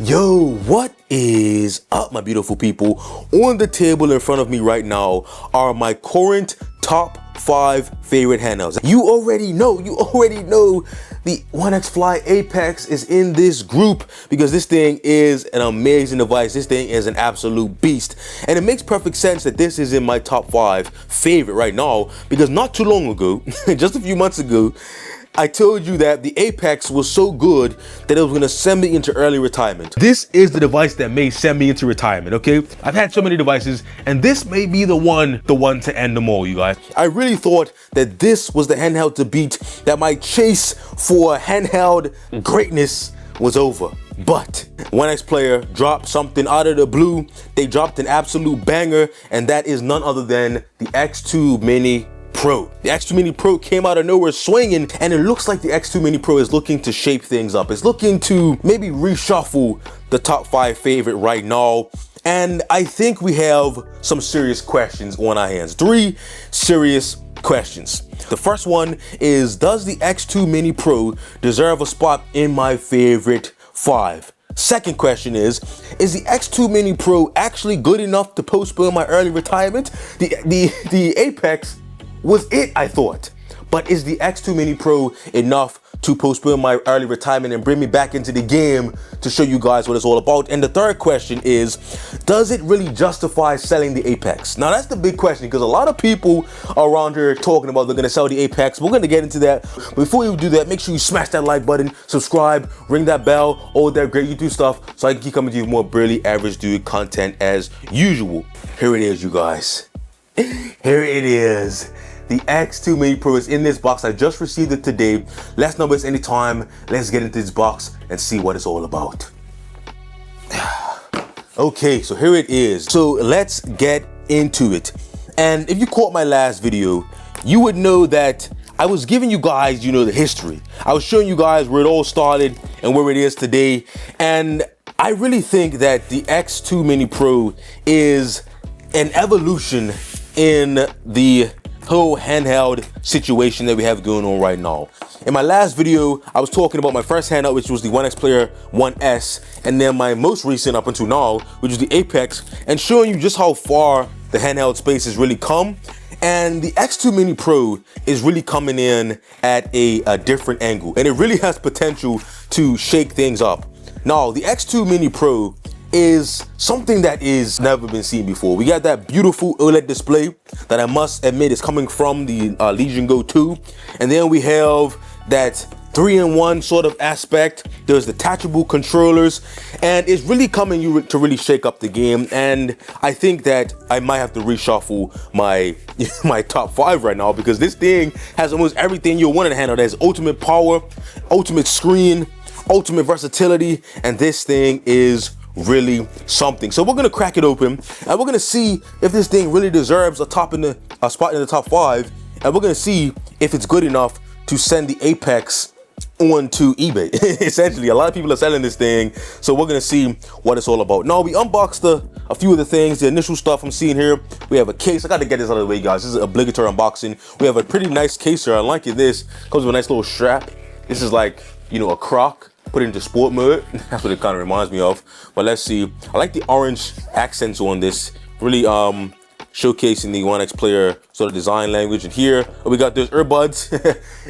Yo, what is up, my beautiful people? On the table in front of me right now are my current top 5 favorite handhelds. You already know the ONEXPLAYER Apex is in this group because this thing is an amazing device. This thing is an absolute beast. And it makes perfect sense that this is in my top 5 favorite right now because not too long ago, just a few months ago, I told you that the Apex was so good that it was gonna send me into early retirement. This is the device that may send me into retirement, okay? I've had so many devices, and this may be the one to end them all, you guys. I really thought that this was the handheld to beat, that my chase for handheld greatness was over. But ONEXPLAYER dropped something out of the blue. They dropped an absolute banger, and that is none other than the X2 Mini Pro. The X2 Mini Pro came out of nowhere swinging, and it looks like the X2 Mini Pro is looking to shape things up. It's looking to maybe reshuffle the top 5 favorite right now. And I think we have some serious questions on our hands. 3 serious questions. The first one is, does the X2 Mini Pro deserve a spot in my favorite 5? Second question is the X2 Mini Pro actually good enough to postpone my early retirement? The Apex was it, I thought. But is the X2 Mini Pro enough to postpone my early retirement and bring me back into the game to show you guys what it's all about? And the third question is, does it really justify selling the Apex? Now that's the big question, because a lot of people around here talking about they're gonna sell the Apex. We're gonna get into that. Before you do that, make sure you smash that like button, subscribe, ring that bell, all that great YouTube stuff, so I can keep coming to you with more barely average dude content as usual. Here it is, you guys. Here it is. The X2 Mini Pro is in this box. I just received it today. Let's not waste any time. Let's get into this box and see what it's all about. Okay, so here it is. So let's get into it. And if you caught my last video, you would know that I was giving you guys, the history. I was showing you guys where it all started and where it is today. And I really think that the X2 Mini Pro is an evolution in the whole handheld situation that we have going on right now. In my last video, I was talking about my first handheld, which was the ONEXPLAYER 1S, and then my most recent up until now, which is the Apex, and showing you just how far the handheld space has really come. And the X2 Mini Pro is really coming in at a different angle, and it really has potential to shake things up. Now, the X2 Mini Pro is something that is never been seen before. We got that beautiful OLED display that I must admit is coming from the Legion Go 2. And then we have that 3-in-1 sort of aspect. There's detachable controllers, and it's really coming to really shake up the game. And I think that I might have to reshuffle my my top 5 right now, because this thing has almost everything you'll want in a handheld. There's ultimate power, ultimate screen, ultimate versatility, and this thing is really something. So we're gonna crack it open, and we're gonna see if this thing really deserves a spot in the top 5, and we're gonna see if it's good enough to send the Apex onto eBay. Essentially, a lot of people are selling this thing, so we're gonna see what it's all about. Now, we unboxed a few of the things, the initial stuff I'm seeing here. We have a case. I gotta get this out of the way, guys. This is an obligatory unboxing. We have a pretty nice case here. I like it. This comes with a nice little strap. This is like, a crock. Put it into sport mode. That's what it kind of reminds me of. But let's see. I like the orange accents on this. Really showcasing the ONEXPLAYER sort of design language. And here we got those earbuds.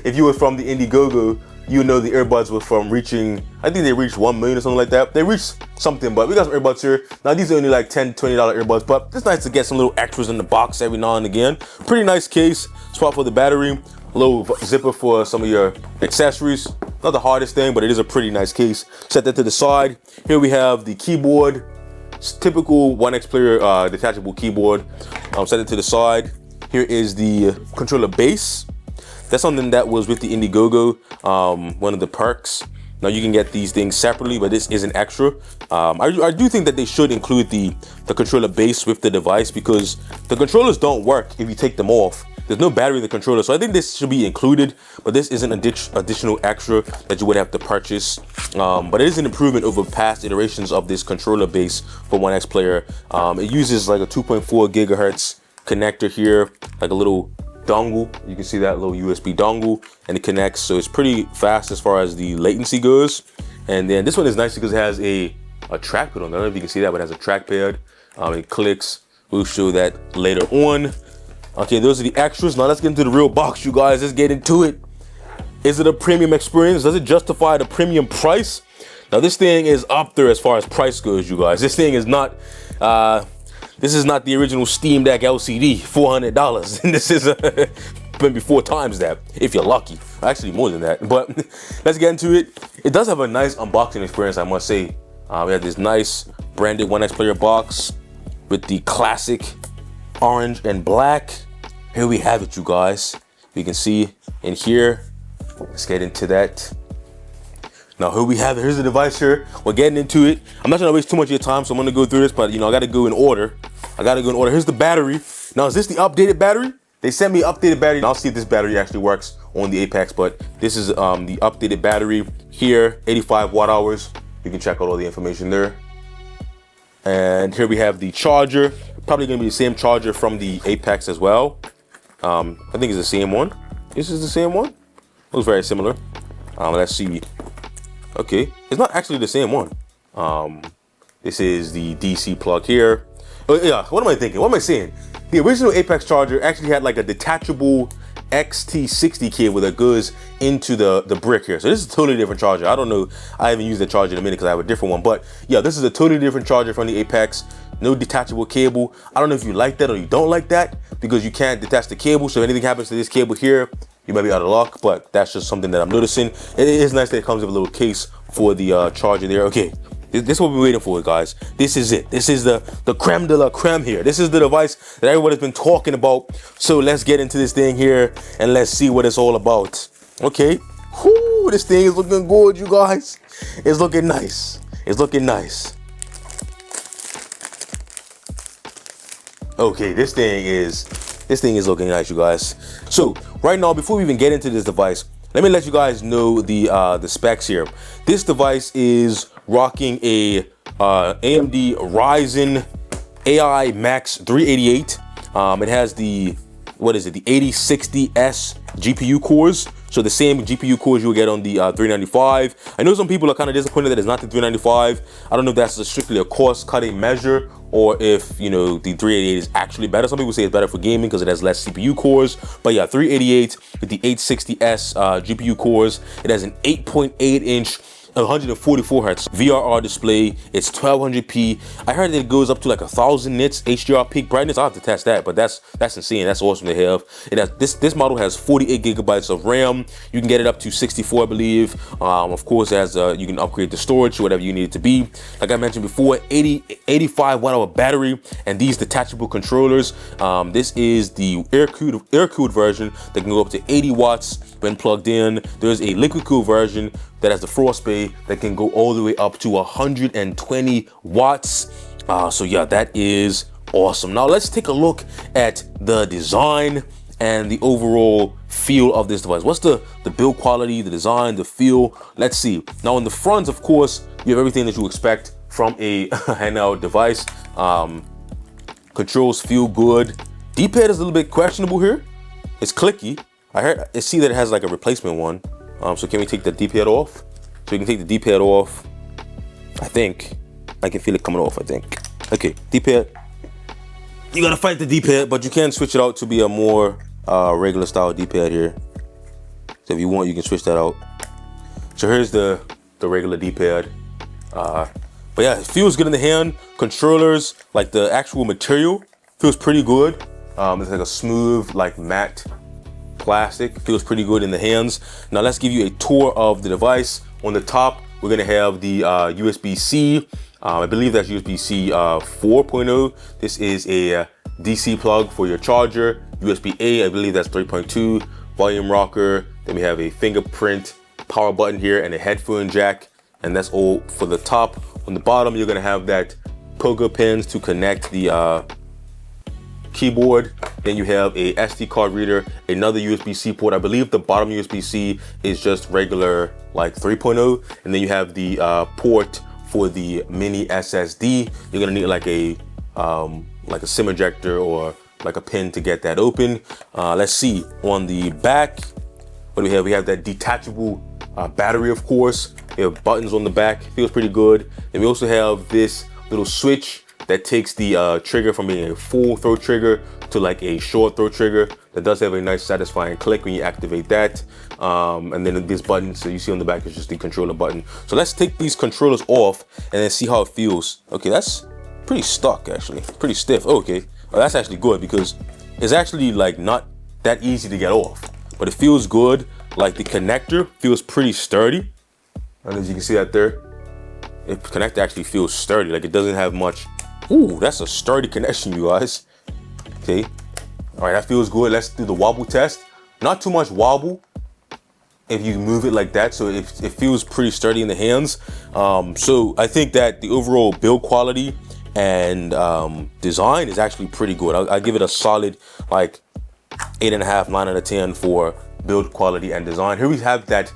If you were from the Indiegogo, you know the earbuds were from reaching, I think they reached 1 million or something like that. They reached something, but we got some earbuds here. Now these are only like $10, $20 earbuds, but it's nice to get some little extras in the box every now and again. Pretty nice case. Spot for the battery. A little zipper for some of your accessories. Not the hardest thing, but it is a pretty nice case. Set that to the side. Here we have the keyboard. It's typical ONEXPLAYER detachable keyboard. Set it to the side. Here is the controller base. That's something that was with the Indiegogo, one of the perks. Now you can get these things separately, but this is an extra. I do think that they should include the controller base with the device, because the controllers don't work if you take them off. There's no battery in the controller, so I think this should be included, but this is an additional extra that you would have to purchase. But it is an improvement over past iterations of this controller base for ONEXPLAYER. It uses like a 2.4 gigahertz connector here, like a little dongle. You can see that little USB dongle, and it connects, so it's pretty fast as far as the latency goes. And then this one is nice because it has a a trackpad on there. I don't know if you can see that, but it has a trackpad. It clicks. We'll show that later on. Okay, those are the extras. Now let's get into the real box, you guys. Let's get into it. Is it a premium experience? Does it justify the premium price? Now this thing is up there as far as price goes, you guys. This thing is not, this is not the original Steam Deck LCD, $400. And this is maybe 4 times that, if you're lucky. Actually more than that, but let's get into it. It does have a nice unboxing experience, I must say. We have this nice branded ONEXPLAYER box with the classic orange and black. Here we have it, you guys. You can see in here. Let's get into that. Now here we have it. Here's the device here. We're getting into it. I'm not trying to waste too much of your time, so I'm gonna go through this, but you know, I gotta go in order. Here's the battery. Now, is this the updated battery? They sent me updated battery. I'll see if this battery actually works on the Apex, but this is the updated battery here, 85 watt hours. You can check out all the information there. And here we have the charger. Probably gonna be the same charger from the Apex as well. I think it's the same one. This is the same one. Looks very similar. Let's see. Okay, it's not actually the same one. This is the DC plug here. Oh yeah, what am I thinking? What am I saying? The original Apex charger actually had like a detachable XT60 cable that goes into the brick here. So this is a totally different charger. I don't know. I haven't used the charger in a minute because I have a different one. But yeah, this is a totally different charger from the Apex. No detachable cable. I don't know if you like that or you don't like that because you can't detach the cable. So if anything happens to this cable here, you might be out of luck, but that's just something that I'm noticing. It is nice that it comes with a little case for the charger there. Okay, this is what we're waiting for, guys. This is it. This is the creme de la creme here. This is the device that everybody's been talking about. So let's get into this thing here and let's see what it's all about. Okay. Whoo, this thing is looking good, you guys. It's looking nice. It's looking nice. Okay, this thing is looking nice, you guys. So right now, before we even get into this device, let me let you guys know the specs here. This device is rocking a AMD Ryzen AI Max 388. It has the, what is it, the 8060S GPU cores. So the same GPU cores you'll get on the 395. I know some people are kind of disappointed that it's not the 395. I don't know if that's strictly a cost-cutting measure or if, you know, the 388 is actually better. Some people say it's better for gaming because it has less CPU cores. But yeah, 388 with the 860S GPU cores. It has an 8.8 inch 144 hertz VRR display. It's 1200p. I heard that it goes up to like 1000 nits HDR peak brightness. I'll have to test that, but that's insane. That's awesome to have. It has this model has 48 gigabytes of RAM. You can get it up to 64, I believe. Of course, it has you can upgrade the storage to whatever you need it to be. Like I mentioned before, 85 watt hour battery and these detachable controllers. This is the air-cooled version that can go up to 80 watts when plugged in. There's a liquid-cooled version that has the frost bay that can go all the way up to 120 watts. So yeah, that is awesome. Now let's take a look at the design and the overall feel of this device. What's the build quality, the design, the feel? Let's see. Now in the front, of course, you have everything that you expect from a handheld device. Controls feel good. D-pad is a little bit questionable here. It's clicky. I see that it has like a replacement one. So can we take the D-pad off? So we can take the D-pad off. I think. I can feel it coming off, I think. Okay, D-pad. You gotta fight the D-pad, but you can switch it out to be a more regular style D-pad here. So if you want, you can switch that out. So here's the regular D-pad. But yeah, it feels good in the hand. Controllers, like the actual material, feels pretty good. It's like a smooth, like matte plastic. Feels pretty good in the hands. Now let's give you a tour of the device. On the top, we're gonna have the USB-C. I believe that's USB-C 4.0. This is a DC plug for your charger. USB-A, I believe that's 3.2. Volume rocker. Then we have a fingerprint power button here and a headphone jack. And that's all for the top. On the bottom, you're gonna have that pogo pins to connect the keyboard. Then you have a SD card reader, another USB-C port. I believe the bottom USB-C is just regular like 3.0. And then you have the port for the mini SSD. You're gonna need like a SIM ejector or like a pin to get that open. Let's see, on the back, what do we have? We have that detachable battery, of course. We have buttons on the back, feels pretty good. And we also have this little switch that takes the trigger from being a full throw trigger to like a short throw trigger. That does have a nice satisfying click when you activate that. And then this button, so you see on the back, is just the controller button. So let's take these controllers off and then see how it feels. Okay, that's pretty stuck actually, pretty stiff. Okay, well, that's actually good because it's actually like not that easy to get off, but it feels good. Like the connector feels pretty sturdy. And as you can see that there, the connector actually feels sturdy. Like it doesn't have much. Ooh, that's a sturdy connection, you guys. Okay, all right, that feels good. Let's do the wobble test. Not too much wobble if you move it like that, so it feels pretty sturdy in the hands. So I think that the overall build quality and design is actually pretty good. I'll give it a solid like 8.5, 9 out of 10 for build quality and design. Here we have that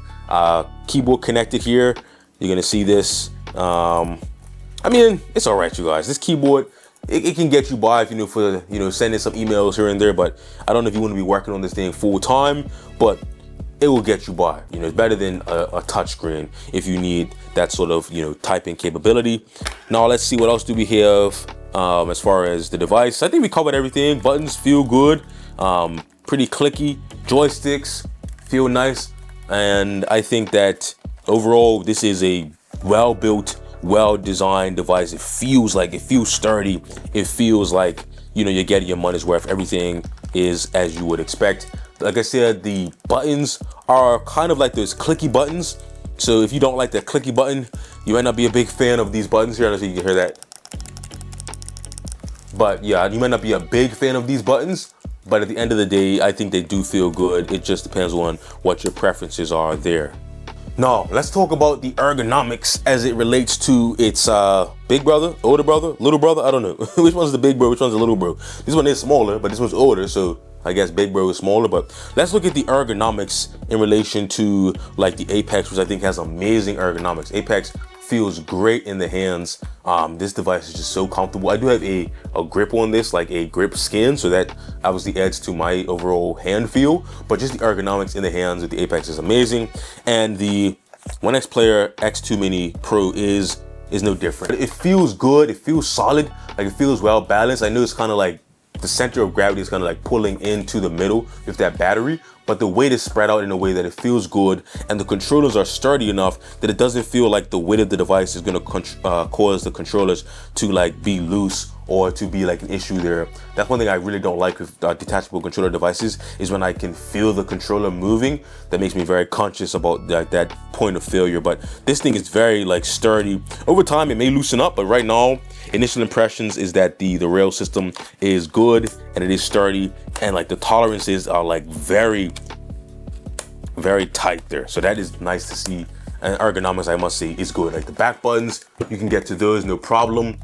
keyboard connected here. You're gonna see this. I mean, it's all right, you guys. This keyboard, it can get you by if for sending some emails here and there, but I don't know if you want to be working on this thing full time, but it will get you by. It's better than a touch screen if you need that sort of typing capability. Now let's see what else do we have as far as the device. I think we covered everything. Buttons feel good, pretty clicky. Joysticks feel nice, and I think that overall this is a well-built, well-designed device. It feels sturdy. It feels like you're getting your money's worth. Everything is as you would expect. Like I said, the buttons are kind of like those clicky buttons. So if you don't like that clicky button, you might not be a big fan of these buttons here. I don't know if you can hear that. But yeah, you might not be a big fan of these buttons. But at the end of the day, I think they do feel good. It just depends on what your preferences are there. Now, let's talk about the ergonomics as it relates to its big brother, older brother, little brother. I don't know. Which one's the big bro, which one's the little bro? This one is smaller, but this one's older, so I guess big bro is smaller. But let's look at the ergonomics in relation to like the Apex, which I think has amazing ergonomics. Apex feels great in the hands. This device is just so comfortable. I do have a grip on this, like a grip skin, so that obviously adds to my overall hand feel, but just the ergonomics in the hands with the Apex is amazing. And the ONEXPLAYER X2 Mini Pro is no different. It feels good, it feels solid, like it feels well balanced. I know it's kind of like the center of gravity is kind of like pulling into the middle with that battery, but the weight is spread out in a way that it feels good, and the controllers are sturdy enough that it doesn't feel like the weight of the device is going to cause the controllers to like be loose or to be like an issue there. That's one thing I really don't like with detachable controller devices, is when I can feel the controller moving. That makes me very conscious about that point of failure. But this thing is very like sturdy. Over time it may loosen up, but right now initial impressions is that the rail system is good and it is sturdy, and like the tolerances are like very tight there. So that is nice to see. And ergonomics, I must say, is good. Like the back buttons, you can get to those no problem.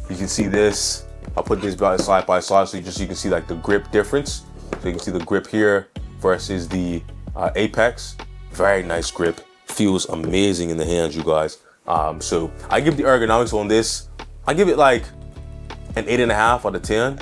You can see this. I'll put this side by side so you can see like the grip difference. So you can see the grip here versus the Apex. Very nice grip. Feels amazing in the hands, you guys. So I give the ergonomics on this, I give it like an 8.5 out of 10.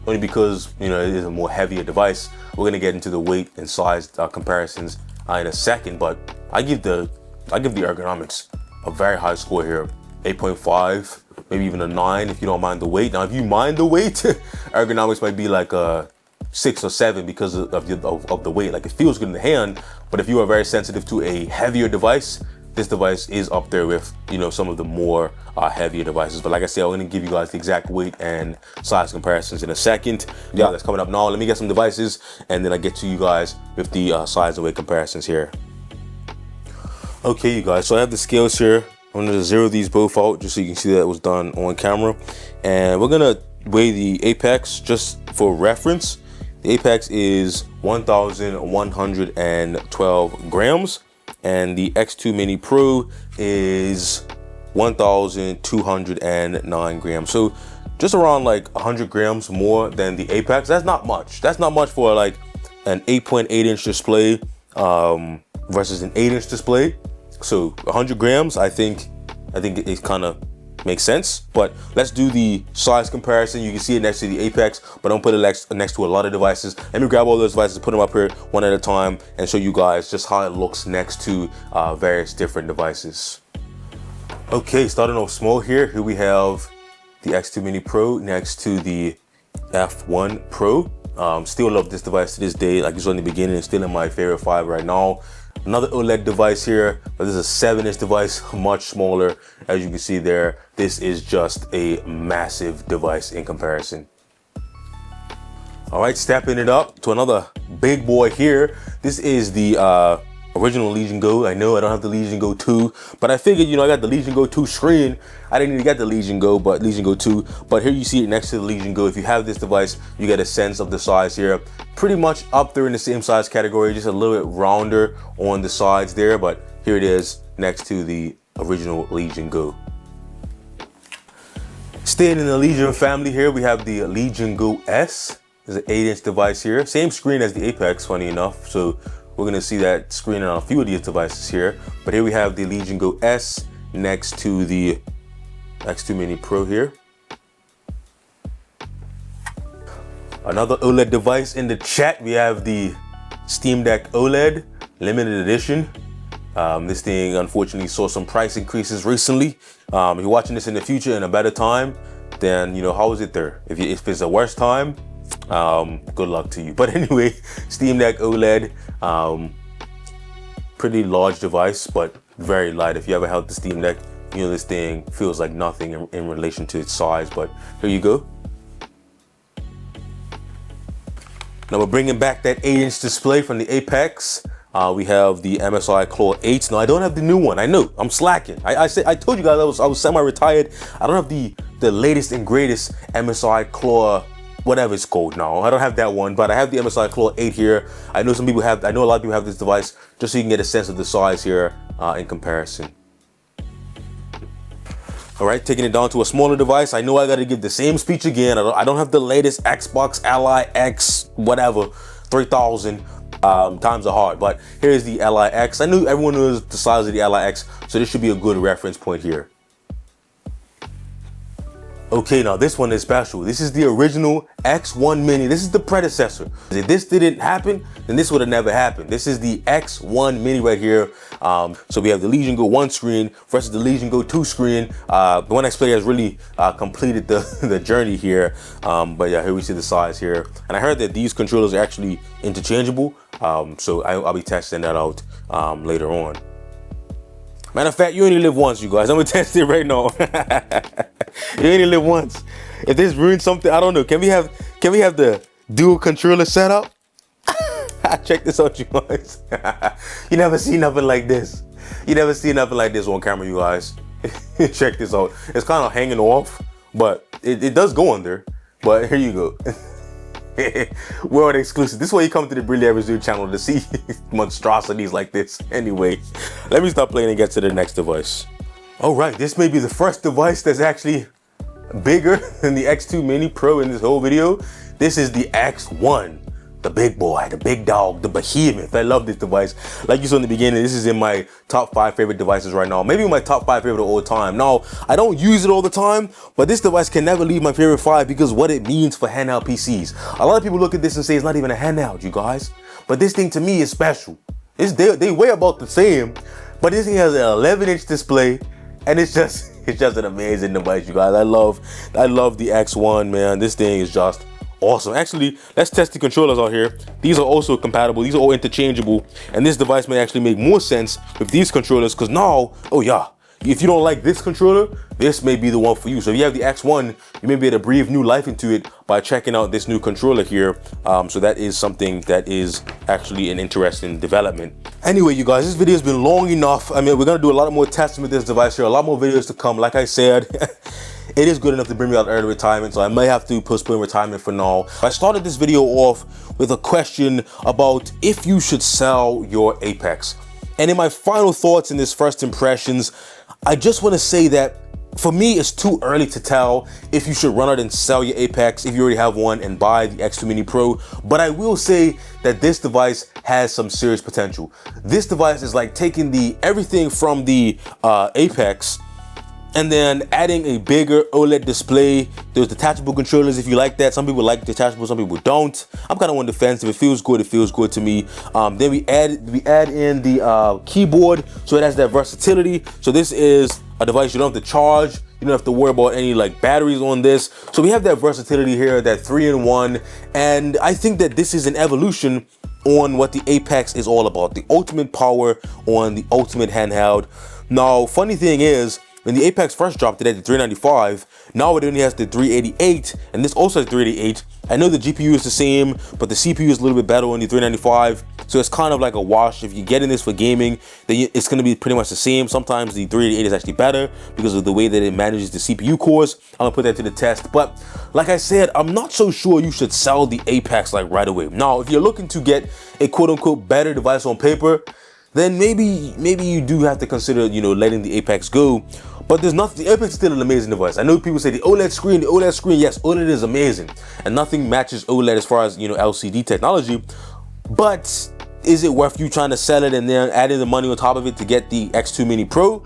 Only because it is a more heavier device. We're gonna get into the weight and size comparisons in a second, but I give the ergonomics a very high score here. 8.5, maybe even a 9 if you don't mind the weight. Now, if you mind the weight, ergonomics might be like a 6 or 7 because of the weight. Like it feels good in the hand, but if you are very sensitive to a heavier device, this device is up there with some of the more heavier devices. But like I said, I'm gonna give you guys the exact weight and size comparisons in a second. Yeah, that's coming up now. Let me get some devices and then I get to you guys with the size and weight comparisons here. Okay, you guys, so I have the scales here. I'm gonna zero these both out just so you can see that it was done on camera. And we're gonna weigh the Apex just for reference. The Apex is 1,112 grams. And the X2 Mini Pro is 1,209 grams. So just around like 100 grams more than the Apex. That's not much. That's not much for like an 8.8-inch display versus an 8-inch display. So 100 grams, I think it's kind of Makes sense. But let's do the size comparison. You can see it next to the Apex, but don't put it next to a lot of devices. Let me grab all those devices, put them up here one at a time, and show you guys just how it looks next to various different devices. Okay, starting off small here. Here we have the X2 Mini Pro next to the F1 Pro. Still love this device to this day. Like you saw in the beginning, it's still in my favorite 5 right now. Another OLED device here, but this is a 7-inch device, much smaller. As you can see there, this is just a massive device in comparison. All right, stepping it up to another big boy here. This is the original Legion Go. I know I don't have the Legion Go 2, but I figured, you know, I got the Legion Go 2 screen. I didn't even get the Legion Go, but Legion Go 2. But here you see it next to the Legion Go. If you have this device, you get a sense of the size here. Pretty much up there in the same size category, just a little bit rounder on the sides there. But here it is next to the original Legion Go. Staying in the Legion family here, we have the Legion Go S. It's an 8-inch device here. Same screen as the Apex, funny enough. So we're gonna see that screen on a few of these devices here. But here we have the Legion Go S next to the X2 Mini Pro here. Another OLED device in the chat, we have the Steam Deck OLED limited edition. This thing unfortunately saw some price increases recently. If you're watching this in the future in a better time, then, you know, how is it there? If it's a worse time, good luck to you. But anyway, Steam Deck OLED, pretty large device, but very light. If you ever held the Steam Deck, you know this thing feels like nothing in relation to its size. But here you go. Now we're bringing back that 8-inch display from the Apex. We have the MSI Claw 8. Now I don't have the new one. I know I'm slacking. I told you guys I was semi-retired. I don't have the latest and greatest MSI Claw, whatever it's called now. I don't have that one, but I have the MSI Claw 8 here. I know some people have. I know a lot of people have this device, just so you can get a sense of the size here in comparison. All right, taking it down to a smaller device. I know I got to give the same speech again. I don't have the latest Xbox Ally X, whatever, 3000 times are hard. But here's the Ally X. I knew everyone knows the size of the Ally X, so this should be a good reference point here. Okay, now this one is special. This is the original X1 Mini. This is the predecessor. If this didn't happen, then this would have never happened. This is the X1 Mini right here. So we have the Legion Go 1 screen versus the Legion Go 2 screen. The ONEXPLAYER has really completed the journey here. But yeah, here we see the size here. And I heard that these controllers are actually interchangeable. So I'll be testing that out later on. Matter of fact, you only live once, you guys. I'm gonna test it right now. You only live once. If this ruins something, I don't know. Can we have the dual controller setup? Check this out, you guys. You never see nothing like this. You never see nothing like this on camera, you guys. Check this out. It's kind of hanging off, but it does go on there. But here you go. World exclusive. This is why you come to the Brilliant Review channel, to see monstrosities like this. Anyway, let me stop playing and get to the next device. All right, this may be the first device that's actually bigger than the X2 Mini Pro in this whole video. This is the X1, the big boy, the big dog, the behemoth. I love this device. Like you saw in the beginning, this is in my top 5 favorite devices right now. Maybe my top 5 favorite of all time. Now, I don't use it all the time, but this device can never leave my favorite 5 because what it means for handheld PCs. A lot of people look at this and say it's not even a handheld, you guys. But this thing to me is special. They weigh about the same, but this thing has an 11-inch display, and it's just an amazing device, you guys. I love the X1, man. This thing is just awesome. Actually, let's test the controllers out here. These are also compatible. These are all interchangeable, and this device may actually make more sense with these controllers, because now, oh yeah, if you don't like this controller, this may be the one for you. So if you have the X1, you may be able to breathe new life into it by checking out this new controller here. So that is something that is actually an interesting development. Anyway, you guys, this video has been long enough. I mean, we're gonna do a lot more testing with this device here, a lot more videos to come. Like I said, it is good enough to bring me out early retirement, so I may have to postpone retirement for now. I started this video off with a question about if you should sell your Apex. And in my final thoughts in this first impressions, I just want to say that for me, it's too early to tell if you should run out and sell your Apex if you already have one and buy the X2 Mini Pro. But I will say that this device has some serious potential. This device is like taking everything from the Apex And then adding a bigger OLED display. There's detachable controllers if you like that. Some people like detachable, some people don't. I'm kind of on the fence. If it feels good, it feels good to me. Then we add in the keyboard, so it has that versatility. So this is a device you don't have to charge. You don't have to worry about any like batteries on this. So we have that versatility here, that 3-in-1. And I think that this is an evolution on what the Apex is all about. The ultimate power on the ultimate handheld. Now, funny thing is, when the Apex first dropped it at the 395, now it only has the 388, and this also has 388. I know the GPU is the same, but the CPU is a little bit better on the 395, so it's kind of like a wash. If you're getting this for gaming, then it's going to be pretty much the same. Sometimes the 388 is actually better because of the way that it manages the CPU cores. I'm going to put that to the test, but like I said, I'm not so sure you should sell the Apex like right away. Now, if you're looking to get a quote-unquote better device on paper, then maybe you do have to consider, you know, letting the Apex go. But there's nothing, the Apex is still an amazing device. I know people say the OLED screen, yes, OLED is amazing. And nothing matches OLED as far as, you know, LCD technology. But is it worth you trying to sell it and then adding the money on top of it to get the X2 Mini Pro?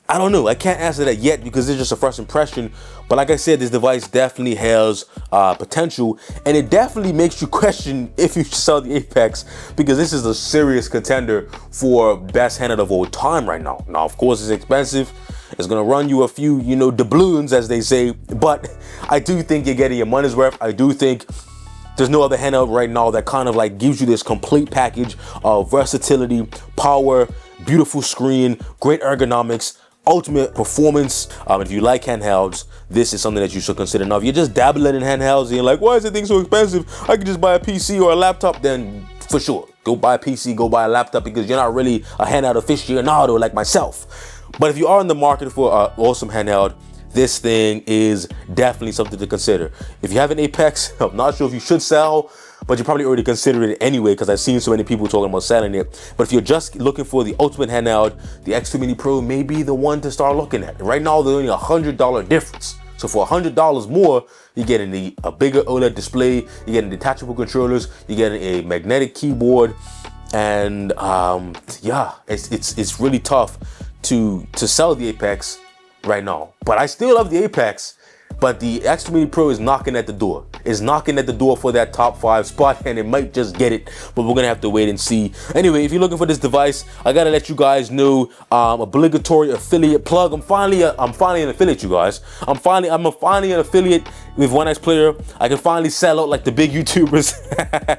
I don't know. I can't answer that yet because it's just a first impression. But like I said, this device definitely has potential, and it definitely makes you question if you should sell the Apex, because this is a serious contender for best handheld of all time right now. Now, of course, it's expensive. It's gonna run you a few, you know, doubloons, as they say. But I do think you're getting your money's worth. I do think there's no other handheld right now that kind of like gives you this complete package of versatility, power, beautiful screen, great ergonomics, ultimate performance. If you like handhelds, this is something that you should consider. Now, if you're just dabbling in handhelds and you're like, why is the thing so expensive? I could just buy a PC or a laptop, then for sure, go buy a PC, go buy a laptop, because you're not really a handheld aficionado like myself. But if you are in the market for an awesome handheld, this thing is definitely something to consider. If you have an Apex, I'm not sure if you should sell, but you probably already considered it anyway, because I've seen so many people talking about selling it. But if you're just looking for the ultimate handheld, the X2 Mini Pro may be the one to start looking at. Right now, there's only $100 difference. So for $100 more, you're getting a bigger OLED display, you're getting detachable controllers, you're getting a magnetic keyboard, and yeah, it's really tough to sell the Apex right now. But I still love the Apex. But the X2 Mini Pro is knocking at the door. It's knocking at the door for that top 5 spot, and it might just get it, but we're gonna have to wait and see. Anyway, if you're looking for this device, I gotta let you guys know, obligatory affiliate plug. I'm finally an affiliate, you guys. I'm finally an affiliate with ONEXPLAYER. I can finally sell out like the big YouTubers.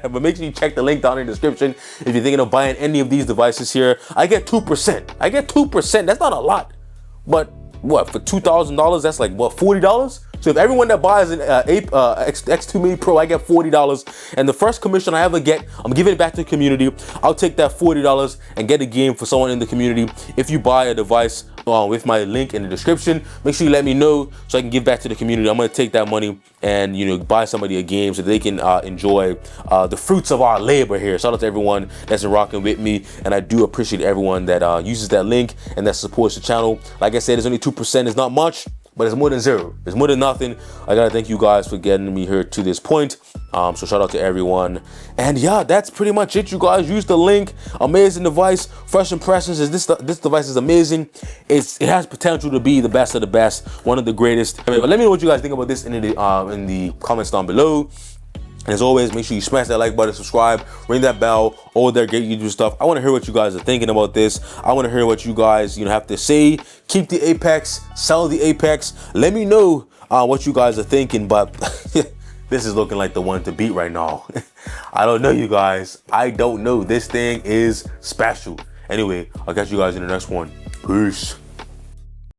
But make sure you check the link down in the description if you're thinking of buying any of these devices here. I get 2%. I get 2%. That's not a lot, but what, for $2,000, that's like what, $40? So if everyone that buys an X2 Mini Pro, I get $40, and the first commission I ever get, I'm giving it back to the community. I'll take that $40 and get a game for someone in the community. If you buy a device with my link in the description, make sure you let me know so I can give back to the community. I'm gonna take that money and, you know, buy somebody a game so they can enjoy the fruits of our labor here. Shout out to everyone that's been rocking with me, and I do appreciate everyone that uses that link and that supports the channel. Like I said, it's only 2%. It's not much, but it's more than zero. It's more than nothing. I gotta thank you guys for getting me here to this point. So shout out to everyone. And yeah, that's pretty much it, you guys. Use the link. Amazing device. First impressions is this device is amazing. It has potential to be the best of the best, one of the greatest. But let me know what you guys think about this in the comments down below. And as always, make sure you smash that like button, subscribe, ring that bell, all that great YouTube stuff. I want to hear what you guys are thinking about this. I want to hear what you guys, you know, have to say. Keep the Apex, sell the Apex. Let me know what you guys are thinking. But this is looking like the one to beat right now. I don't know, you guys. I don't know. This thing is special. Anyway, I'll catch you guys in the next one. Peace.